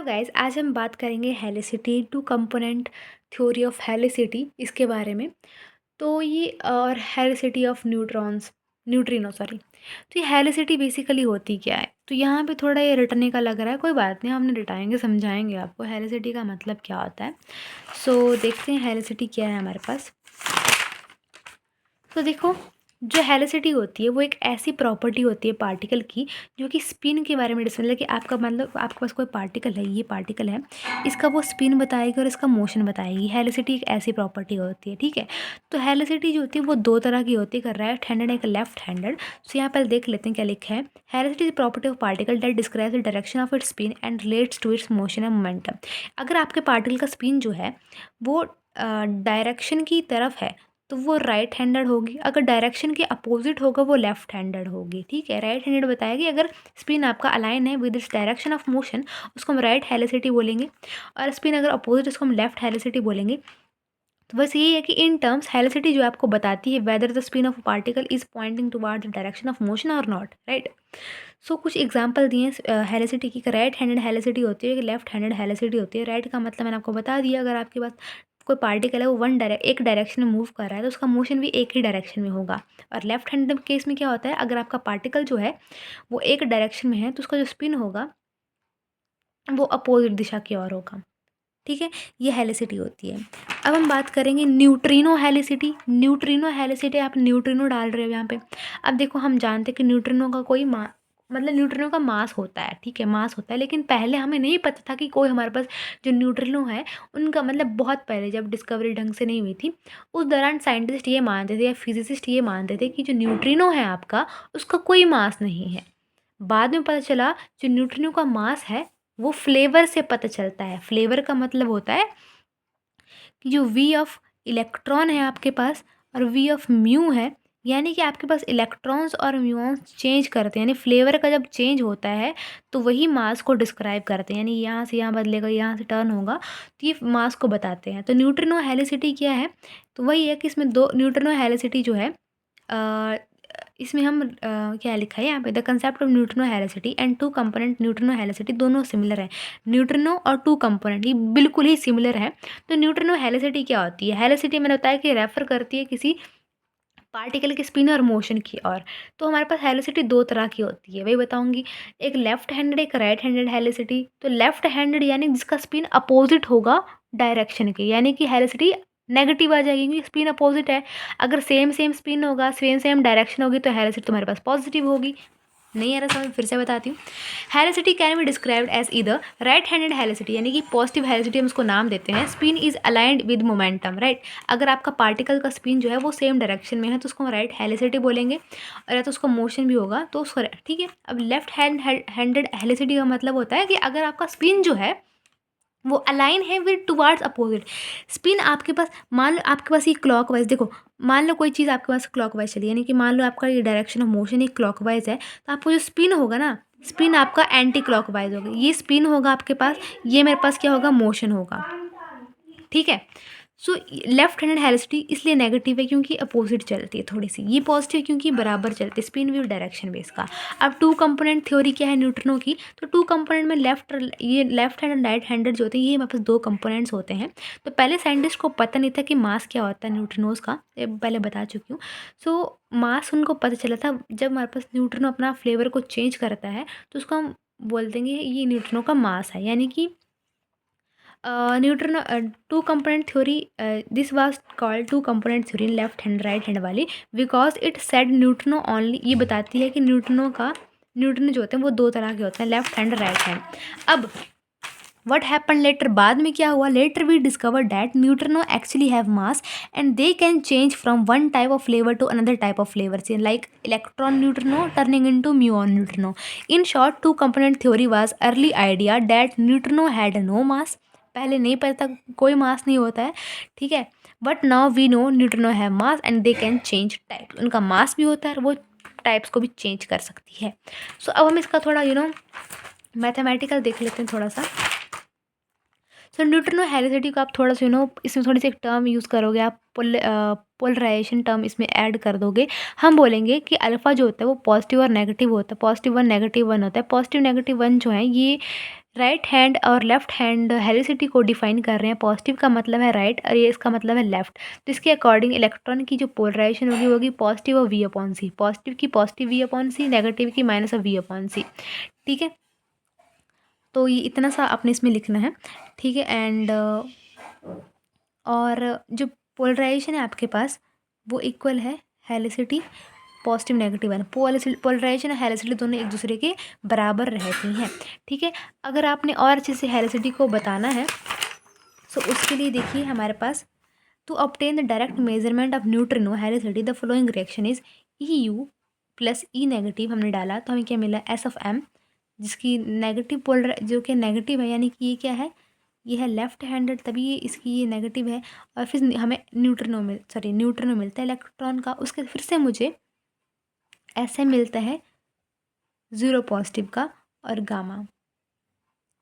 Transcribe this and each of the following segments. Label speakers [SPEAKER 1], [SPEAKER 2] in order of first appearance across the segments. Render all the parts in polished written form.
[SPEAKER 1] Hello guys, आज हम बात करेंगे helicity two component theory of helicity इसके बारे में। तो ये और हेलिसिटी ऑफ न्यूट्रिनो सॉरी। तो ये हेलिसिटी बेसिकली होती क्या है? तो यहाँ पे थोड़ा ये रटने का लग रहा है, कोई बात नहीं, हमने रटाएंगे, समझाएंगे आपको हेलिसिटी का मतलब क्या होता है। सो देखते हैं हेलिसिटी क्या है हमारे पास। तो देखो, जो हेलिसिटी होती है वो एक ऐसी प्रॉपर्टी होती है पार्टिकल की जो कि स्पिन के बारे में मतलब कि आपका मतलब आपके पास कोई पार्टिकल है, ये पार्टिकल है, इसका वो स्पिन बताएगी और इसका मोशन बताएगी। हेलिसिटी एक ऐसी प्रॉपर्टी होती है, ठीक है। तो हेलिसिटी जो होती है वो दो तरह की होती है, एक राइट हैंडेड एक लेफ्ट हैंडेड। सो यहाँ पर देख लेते हैं क्या लिखा है। Helicity is property of particle that describes the direction of its spin and relates to its motion and momentum. अगर आपके पार्टिकल का स्पिन जो है वो डायरेक्शन की तरफ है तो वो राइट हैंडेड होगी, अगर डायरेक्शन के अपोजिट होगा वो लेफ्ट हैंडेड होगी, ठीक है। राइट हैंडेड बताएगी अगर स्पिन आपका अलाइन है with its direction of motion, उसको हम राइट हेलिसिटी बोलेंगे, और स्पिन अगर अपोजिट उसको हम लेफ्ट हेलिसिटी बोलेंगे। तो बस यही है कि इन टर्म्स हेलिसिटी जो आपको बताती है whether the spin off particle is pointing toward the direction of motion और नॉट, राइट। सो कुछ एग्जांपल दिए हेलिसिटी की। राइट हैंडेड हेलिसिटी होती है, लेफ्ट हैंडेड हेलिसिटी होती है। राइट का मतलब मैंने आपको बता दिया, अगर आपके पास कोई पार्टिकल है वो एक डायरेक्शन में मूव कर रहा है तो उसका मोशन भी एक ही डायरेक्शन में होगा। और लेफ्ट हैंड केस में क्या होता है, अगर आपका पार्टिकल जो है वो एक डायरेक्शन में है तो उसका जो स्पिन होगा वो अपोजिट दिशा की ओर होगा, ठीक है। ये हेलिसिटी होती है। अब हम बात करेंगे न्यूट्रिनो हेलिसिटी। न्यूट्रिनो हेलिसिटी, आप न्यूट्रिनो डाल रहे हो यहाँ पे। अब देखो, हम जानते हैं कि न्यूट्रिनो का कोई मतलब न्यूट्रिनो का मास होता है, ठीक है, मास होता है। लेकिन पहले हमें नहीं पता था कि कोई हमारे पास जो न्यूट्रिनो है उनका मतलब बहुत पहले जब डिस्कवरी ढंग से नहीं हुई थी उस दौरान साइंटिस्ट ये मानते थे या फिजिसिस्ट ये मानते थे कि जो न्यूट्रिनो है आपका उसका कोई मास नहीं है। बाद में पता चला जो न्यूट्रिनो का मास है वो फ्लेवर से पता चलता है। फ्लेवर का मतलब होता है कि जो वी ऑफ इलेक्ट्रॉन है आपके पास और वी ऑफ म्यू है, यानी कि आपके पास इलेक्ट्रॉन्स और म्यून्स चेंज करते हैं, यानी फ्लेवर का जब चेंज होता है तो वही मास को डिस्क्राइब करते हैं, यानी यहाँ से यहाँ बदलेगा, यहाँ से टर्न होगा, तो ये मास को बताते हैं। तो न्यूट्रिनो हेलिसिटी क्या है? तो वही है कि इसमें दो न्यूट्रिनो हेलिसिटी जो है इसमें हम क्या लिखा है यहाँ पे, the concept of neutrino helicity and two component neutrino helicity दोनों सिमिलर है। न्यूट्रिनो और टू कंपोनेंट ये बिल्कुल ही सिमिलर है। तो न्यूट्रिनो हेलिसिटी क्या होती है? हेलिसिटी मैंने बताया कि रेफर करती है किसी पार्टिकल के स्पिन और मोशन की ओर। तो हमारे पास हेलिसिटी दो तरह की होती है, वही बताऊंगी। एक लेफ्ट हैंडेड एक राइट हैंडेड हेलिसिटी। तो लेफ्ट हैंडेड यानी जिसका स्पिन अपोजिट होगा डायरेक्शन के, यानी कि हेलिसिटी नेगेटिव आ जाएगी क्योंकि स्पिन अपोजिट है। अगर सेम सेम स्पिन होगा, सेम सेम डायरेक्शन होगी, तो हेलिसिटी तुम्हारे पास पॉजिटिव होगी। नहीं आ रहा समझ, फिर से बताती हूँ। Helicity can be described as इधर राइट हैंडेड हेलिसिटी, यानी कि पॉजिटिव हेलिसिटी हम उसको नाम देते हैं। Spin is aligned with momentum, right. अगर आपका पार्टिकल का स्पिन जो है वो सेम डायरेक्शन में है तो उसको राइट हेलिसिटी बोलेंगे, और या तो उसको मोशन भी होगा तो उसको, ठीक है। अब लेफ्ट हैंडेड हेलिसिटी का मतलब होता है कि अगर आपका स्पिन जो है वो अलाइन है विद टुवार्ड्स अपोजिट। स्पिन आपके पास, मान लो आपके पास ये क्लॉकवाइज, देखो मान लो कोई चीज़ आपके पास क्लॉकवाइज चली, यानी कि मान लो आपका ये डायरेक्शन ऑफ मोशन एक क्लॉकवाइज है, तो आपको जो स्पिन होगा ना, स्पिन आपका एंटी क्लॉकवाइज होगा। ये स्पिन होगा आपके पास, ये मेरे पास क्या होगा, मोशन होगा, ठीक है। सो लेफ्ट हैंडेड हेलिसिटी इसलिए नेगेटिव है क्योंकि अपोजिट चलती है थोड़ी सी, ये पॉजिटिव है क्योंकि बराबर चलती है, स्पिन विद डायरेक्शन बेस का। अब टू कंपोनेंट थ्योरी क्या है न्यूट्रिनो की? तो टू कंपोनेंट में ये left hand and right handed जो होते हैं ये हमारे पास दो कंपोनेंट्स होते हैं। तो पहले साइंटिस्ट को पता नहीं था कि मास क्या होता है न्यूट्रिनोज का, ये पहले बता चुकी हूँ। सो मास उनको पता चला था जब हमारे पास न्यूट्रिनो अपना फ्लेवर को चेंज करता है तो उसको हम बोल देंगे ये न्यूट्रिनो का मास है। यानी कि neutron two component theory, this was called two component theory left hand right hand वाली, because it said neutrino only, ये बताती है कि न्यूट्रिनो जो होते हैं वो दो तरह के होते हैं, लेफ्ट हैंड राइट हैंड। अब वट हैपन लेटर, बाद में क्या हुआ, later we discover that neutrino actually have mass and they can change from one type of flavour to another type of flavour, like electron neutrino turning into muon neutrino. In short two component theory was early idea that neutrino had no mass, पहले नहीं पता था, कोई मास नहीं होता है, ठीक है। But now we know neutrino have mass and they can change type, उनका मास भी होता है और वो टाइप्स को भी चेंज कर सकती है। सो अब हम इसका थोड़ा मैथमेटिकल देख लेते हैं थोड़ा सा। सो न्यूट्रिनो हेलिसिटी को आप थोड़ा सा इसमें थोड़ी सी एक टर्म यूज़ करोगे आप, पोलराइजेशन टर्म इसमें ऐड कर दोगे। हम बोलेंगे कि अल्फ़ा जो होता है वो पॉजिटिव और नेगेटिव होता है, पॉजिटिव वन नेगेटिव वन होता है। पॉजिटिव नेगेटिव वन जो है ये राइट हैंड और लेफ्ट हैंड हेलिसिटी को डिफाइन कर रहे हैं। पॉजिटिव का मतलब है राइट और ये इसका मतलब है लेफ्ट। तो इसके अकॉर्डिंग इलेक्ट्रॉन की जो पोलराइजेशन होगी होगी पॉजिटिव और वी अपॉन सी, पॉजिटिव की positive v upon c, negative की minus of v upon c. ठीक है, तो ये इतना सा आपने इसमें लिखना है। ठीक है, एंड और जो पोलराइजेशन है आपके पास वो इक्वल है हेलिसिटी पॉजिटिव नेगेटिव है। पोलराइजेशन और हेलिसिटी दोनों एक दूसरे के बराबर रहती हैं। ठीक है, अगर आपने और अच्छे से हेलिसिटी को बताना है तो उसके लिए देखिए हमारे पास to obtain the direct measurement of neutrino helicity the following reaction is e u plus e negative हमने डाला तो हमें क्या मिला एस ऑफ एम, जिसकी नेगेटिव पोलर जो कि नेगेटिव है, यानी कि ये क्या है, ये है लेफ्ट हैंडेड, तभी ये इसकी ये नेगेटिव है। और फिर हमें न्यूट्रिनो मिलता है इलेक्ट्रॉन का। उसके फिर से मुझे ऐसे मिलता है ज़ीरो पॉजिटिव का और गामा,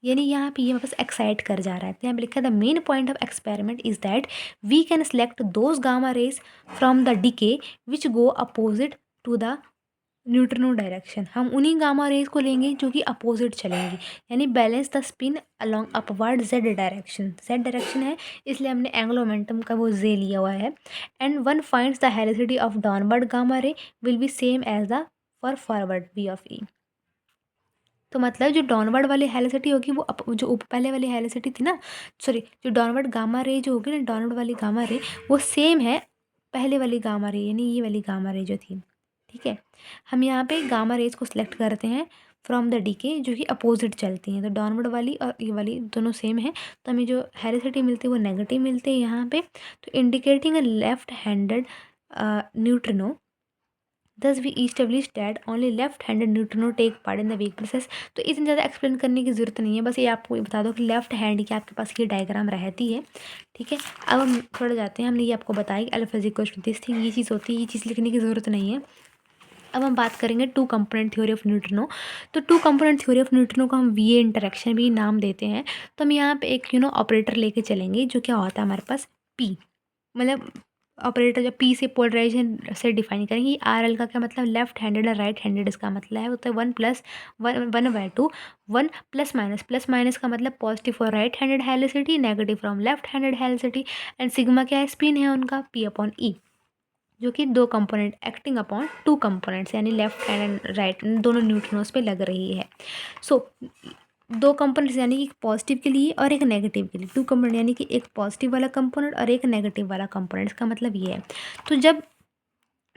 [SPEAKER 1] यानी यहाँ पे ये मेरे पास एक्साइट कर जा रहा है। तो यहाँ पे लिखा है the main point of experiment is that we can select those gamma rays from the decay which go opposite to the neutrino direction. हम उन्हीं गामा रेज को लेंगे जो कि अपोजिट चलेंगी, यानी balance the spin along upward Z direction. Z direction है इसलिए हमने एंगुलर मोमेंटम का वो जे लिया हुआ है। And one finds the helicity of downward gamma ray will be same as the for forward v of e. तो मतलब जो डाउनवर्ड वाली हेलिसिटी होगी वो जो पहले वाली हेलिसिटी थी ना, सॉरी, जो डाउनवर्ड गामा रे जो होगी ना, डाउनवर्ड वाली गामा रे वो सेम है पहले वाली गामा रे, यानी ये वाली गामा रे जो थी। ठीक है, हम यहाँ पे गामा रेज को सिलेक्ट करते हैं फ्रॉम द डीके जो कि अपोजिट चलती हैं। तो डाउनवर्ड वाली और ये वाली दोनों सेम है, तो हमें जो हेलिसिटी मिलती है वो नेगेटिव मिलती है यहाँ पे। तो indicating a left handed neutrino, thus we establish that only left handed neutrino take part in the weak process. तो इतनी ज़्यादा एक्सप्लेन करने की ज़रूरत नहीं है, बस ये आपको ये बता दो कि लेफ्ट हैंड की आपके पास ये डायग्राम रहती है। ठीक है, अब हम थोड़ा जाते हैं, हमने ये आपको बताया कि alpha is equal to this thing, ये चीज़ होती है, ये चीज़ लिखने की ज़रूरत नहीं है। अब हम बात करेंगे two component theory of neutrino. तो two component theory of neutrino को हम वी ए इंटरेक्शन भी नाम देते हैं। तो हम यहाँ पे एक ऑपरेटर लेके चलेंगे जो क्या होता है हमारे पास पी, मतलब ऑपरेटर जब पी से पोलराइजेशन से डिफाइन करेंगे। आर एल का क्या मतलब, लेफ्ट हैंडेड और राइट हैंडेड, इसका मतलब है होता है one plus one by two, one plus minus का मतलब positive for right handed helicity, negative from left handed helicity. And sigma क्या है, स्पिन है उनका पी अपॉन ई, जो कि दो component acting upon two components, यानी लेफ्ट हैंड एंड राइट दोनों न्यूट्रॉन्स पे लग रही है। सो दो कंपोनेंट्स यानी कि एक पॉजिटिव के लिए और एक नेगेटिव के लिए, टू कंपोनेंट यानी कि एक पॉजिटिव वाला कंपोनेंट और एक नेगेटिव वाला कंपोनेंट, इसका मतलब ये है। तो जब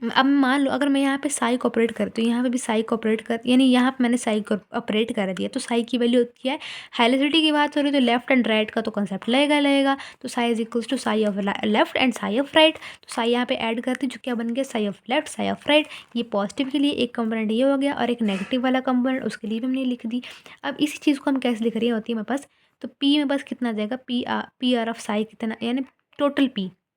[SPEAKER 1] अब मान लो अगर मैं यहाँ पे साई को ऑपरेट करती हूँ, यहाँ पे भी साई को ऑपरेट कर, यानी यहाँ पे मैंने साई को ऑपरेट कर दिया, तो साई की वैल्यू क्या है, हेलिसिटी की बात हो रही है तो लेफ्ट एंड राइट का तो कंसेप्ट लगेगा। तो psi is equals to psi of left and psi of right. तो साई यहाँ पे ऐड करती जो क्या बन गया, Sai of left Sai of right. ये पॉजिटिव के लिए एक कंपोनेंट ये हो गया और एक नेगेटिव वाला कंपोनेंट उसके लिए भी हमने लिख दी। अब इसी चीज़ को हम कैसे लिख रही होती है मेरे पास, तो पी में बस कितना जाएगा, पी आर ऑफ साई कितना, यानी total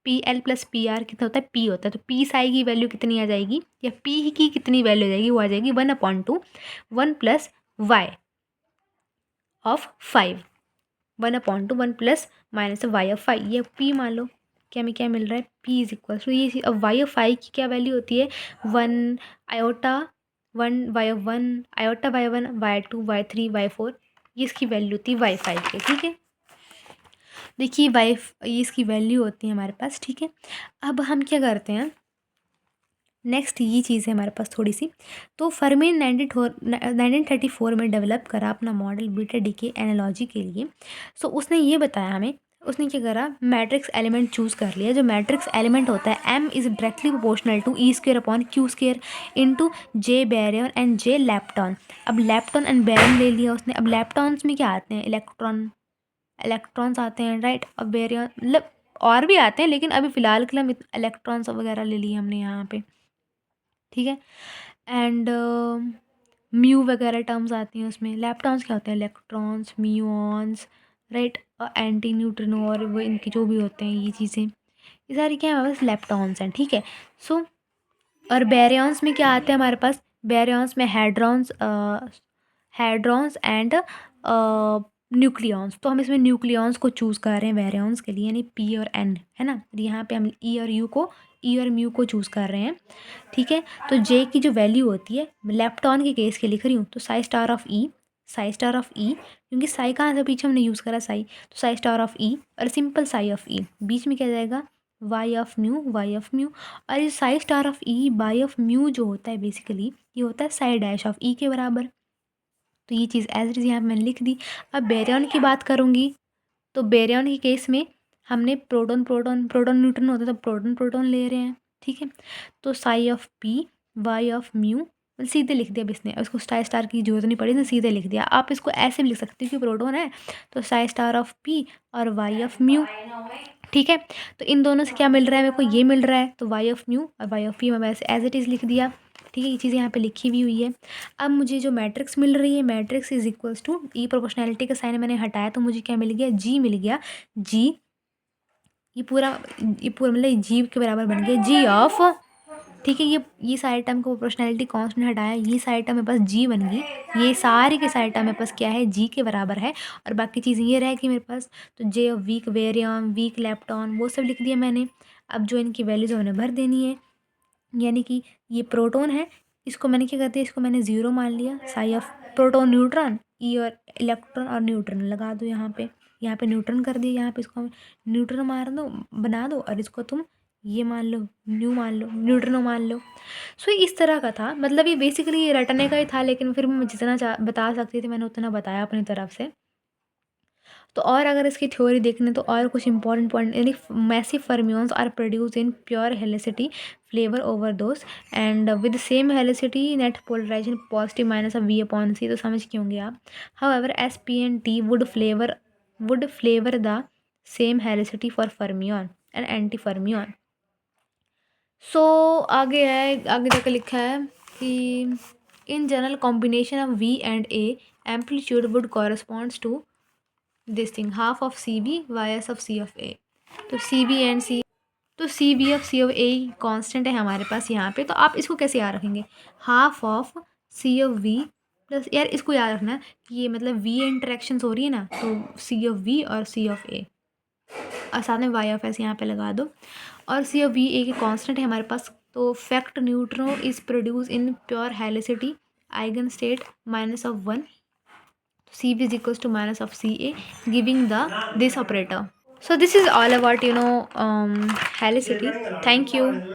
[SPEAKER 1] P L plus P R कितना होता है, पी होता है। तो पी साई की वैल्यू कितनी आ जाएगी, या पी की कितनी वैल्यू आ जाएगी, वो आ जाएगी 1/2 1 plus y of 5, 1/2 1 plus minus y of 5। ये पी मान लो क्या हमें क्या मिल रहा है, पी इज इक्वल टू ये। अब वाई ऑफ 5 की क्या वैल्यू होती है, 1 iota 1 y of 1 iota y 1 y 2 y 3 y 4, ये इसकी वैल्यू होती है वाई 5 के। ठीक है, देखिए ये इसकी वैल्यू होती है हमारे पास। ठीक है, अब हम क्या करते हैं, नेक्स्ट ये चीज़ है हमारे पास थोड़ी सी। तो फर्मी 1934 में डेवलप करा अपना मॉडल बीटा डीके एनालॉजी के लिए। सो उसने ये बताया हमें, उसने क्या करा, मैट्रिक्स एलिमेंट चूज़ कर लिया। जो मैट्रिक्स एलिमेंट होता है m is directly proportional to e square upon q square into j baryon and j lepton. अब लैप्टॉन एंड बैरियन ले लिया उसने। अब लैप्टॉन्स में क्या आते हैं, इलेक्ट्रॉन्स आते हैं, राइट। अब बैरियन मतलब और भी आते हैं, लेकिन अभी फ़िलहाल के लिए हम इलेक्ट्रॉन्स वगैरह ले लिए हमने यहाँ पे। ठीक है, एंड म्यू वगैरह टर्म्स आती हैं उसमें। लैप्टॉन्स क्या होते हैं, इलेक्ट्रॉन्स, म्यूऑन्स, राइट, एंटी न्यूट्रिनो और वो इनके जो भी होते हैं ये चीज़ें, ये सारी क्या है हमारे पास लैप्टॉन्स हैं। ठीक है, सो और बैरियॉन्स में क्या आते हैं हमारे पास, बैरियॉन्स में हैड्रॉन्स एंड न्यूक्लियॉन्स। तो हम इसमें न्यूक्लियॉन्स को चूज़ कर रहे हैं बैरियॉन्स के लिए, यानी पी और एन है ना। यहाँ पे हम ई और म्यू को चूज़ कर रहे हैं। ठीक है, तो जे की जो वैल्यू होती है, लैप्टॉन के केस के लिख रही हूँ, तो psi star of e psi star of e, क्योंकि साई कहाँ से पीछे हमने यूज़ करा साई, तो साई स्टार ऑफ ई और सिंपल साई ऑफ ई, बीच में क्या जाएगा y of mu, y of mu. और ये psi star of e by of mu जो होता है बेसिकली ये होता है साई डैश ऑफ ई के बराबर। तो ये चीज़ एज इट इज़ यहाँ पे मैंने लिख दी। अब बेरियन की बात करूँगी तो बेरियन के केस में हमने प्रोटॉन प्रोटॉन प्रोटॉन न्यूट्रॉन होता है, तो प्रोटॉन प्रोटॉन ले रहे हैं, ठीक है। तो psi of p y of mu सीधे लिख दिया अब इसने, उसको स्टार स्टार की जरूरत नहीं पड़ी, इसने सीधे लिख दिया। आप इसको ऐसे भी लिख सकते हो कि प्रोटॉन है तो साई स्टार ऑफ पी और वाई ऑफ म्यू, ठीक है। तो इन दोनों से क्या मिल रहा है मेरे को, ये मिल रहा है, तो वाई ऑफ म्यू और वाई ऑफ पी मैं वैसे एज इट इज़ लिख दिया, ठीक है। ये चीज़ यहाँ पे लिखी हुई हुई है। अब मुझे जो मैट्रिक्स मिल रही है, matrix is equals to e proportionality का साइन मैंने हटाया तो मुझे क्या मिल गया, जी मिल गया। जी ये पूरा मतलब जी के बराबर बन गया जी ऑफ, ठीक है। ये सारे टर्म को प्रोपोर्शनैलिटी कांस्टेंट हटाया, ये सारे टर्म मेरे पास जी बन गई, ये सारे के सारे टर्म मेरे पास क्या है जी के बराबर है। और बाकी चीज़ें ये रह गई मेरे पास, तो j of weak baryon weak lepton वो सब लिख दिया मैंने। अब जो इनकी वैल्यूज हमने भर देनी है, यानी कि ये प्रोटॉन है, इसको मैंने क्या कर दिया, इसको मैंने ज़ीरो मान लिया। साई ऑफ प्रोटॉन न्यूट्रॉन, ई और इलेक्ट्रॉन और न्यूट्रॉन लगा दो यहाँ पे न्यूट्रॉन कर दिया, यहाँ पे इसको न्यूट्रॉन मार दो बना दो और इसको तुम ये मान लो न्यू मान लो न्यूट्रनो मान लो। सो इस तरह का था, मतलब ये बेसिकली ये रटने का ही था, लेकिन फिर मैं जितना बता सकती थी मैंने उतना बताया अपनी तरफ से। तो और अगर इसकी थ्योरी देखने तो और कुछ इंपॉर्टेंट पॉइंट, यानी massive fermions are produce in pure helicity flavour over those and with same helicity net polarization positive minus of v upon c, तो समझ के होंगे आप। However s p and t would flavour the same helicity for fermion and anti fermion. So आगे है, आगे जाकर लिखा है कि in general combination of v and a amplitude would corresponds to this thing half of c b y s of c of a. तो c b and c, तो c b of c of a constant है हमारे पास यहाँ पे, तो आप इसको कैसे याद रखेंगे, half of c of v plus, यार इसको याद रखना है कि ये मतलब वी इंटरेक्शंस हो रही है ना, तो सी ऑफ वी और सी ऑफ ए और साथ में वाई ऑफ एस यहाँ पे लगा दो। और सी ऑफ वी ए के कॉन्स्टेंट है हमारे पास, तो fact neutron is produce in pure helicity eigen state -1, C B is equals to minus of CA, giving this operator. So this is all about helicity. Thank you.